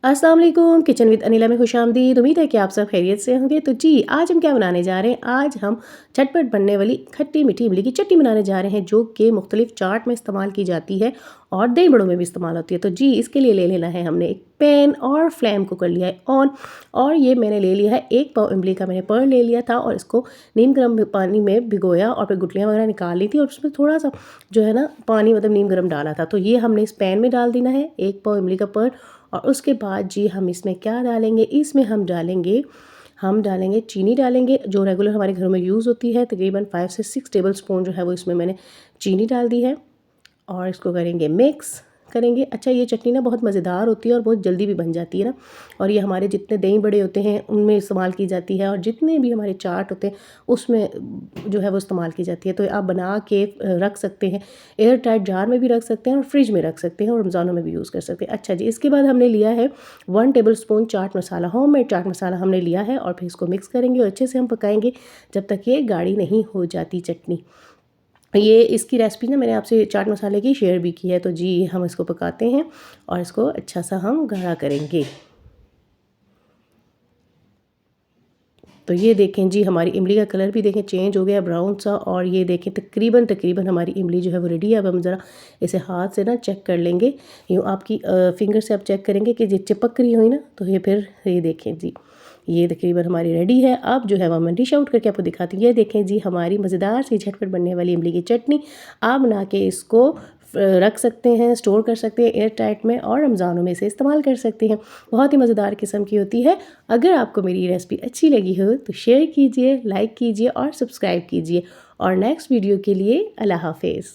अस्सलाम वालेकुम, kitchen with Anila में खुशामदीद। उम्मीद है कि आप सब खैरियत से होंगे। तो जी, आज हम क्या बनाने जा रहे हैं? आज हम झटपट बनने वाली खट्टी मीठी इमली की चटनी बनाने जा रहे हैं, जो कि मुख्तलिफ चाट में इस्तेमाल की जाती है और दही बड़ों में भी इस्तेमाल होती है। तो जी, इसके लिए ले लेना है हमने एक पैन और फ्लेम को कर लिया है ऑन। और ये मैंने ले लिया है 1 पाव इमली का मैंने पढ़ ले लिया था और इसको नीम गर्म पानी में भिगोया और फिर गुठलियाँ वगैरह निकाल ली थी और उसमें थोड़ा सा जो है ना पानी मतलब नीम गर्म डाला था। तो ये हमने इस पैन में डाल देना है 1 पाव इमली का पढ़। और उसके बाद जी हम इसमें क्या डालेंगे? इसमें हम डालेंगे चीनी डालेंगे, जो रेगुलर हमारे घरों में यूज़ होती है। तकरीबन 5 से 6 टेबल स्पून जो है वो इसमें मैंने चीनी डाल दी है और इसको करेंगे मिक्स करेंगे। अच्छा, ये चटनी ना बहुत मज़ेदार होती है और बहुत जल्दी भी बन जाती है ना। और ये हमारे जितने दही बड़े होते हैं उनमें इस्तेमाल की जाती है और जितने भी हमारे चाट होते हैं उसमें जो है वो इस्तेमाल की जाती है। तो आप बना के रख सकते हैं, एयर टाइट जार में भी रख सकते हैं और फ्रिज में रख सकते हैं और रमज़ानों में भी यूज़ कर सकते हैं। अच्छा जी, इसके बाद हमने लिया है 1 table spoon chaat masala, homemade chaat masala हमने लिया है और फिर इसको मिक्स करेंगे और अच्छे से हम पकाएंगे जब तक ये गाढ़ी नहीं हो जाती चटनी। ये इसकी रेसिपी ना मैंने आपसे चाट मसाले की शेयर भी की है। तो जी, हम इसको पकाते हैं और इसको अच्छा सा हम गाढ़ा करेंगे। तो ये देखें जी, हमारी इमली का कलर भी देखें चेंज हो गया ब्राउन सा। और ये देखें तकरीबन हमारी इमली जो है वो रेडी है। अब हम ज़रा इसे हाथ से ना चेक कर लेंगे, यूँ आपकी फिंगर से आप चेक करेंगे कि ये चिपक रही हुई ना, तो ये फिर ये देखें जी, ये तकरीबन हमारी रेडी है। अब जो है वो मैं डिश आउट करके आपको दिखाती हूँ। ये देखें जी, हमारी मज़ेदार सी झटपट बनने वाली इमली की चटनी। आप बना के इसको रख सकते हैं, स्टोर कर सकते हैं एयर टाइट में और रमज़ानों में इसे इस्तेमाल कर सकते हैं। बहुत ही मज़ेदार किस्म की होती है। अगर आपको मेरी रेसिपी अच्छी लगी हो तो शेयर कीजिए, लाइक कीजिए और सब्सक्राइब कीजिए। और नेक्स्ट वीडियो के लिए अल्लाह हाफ़िज़।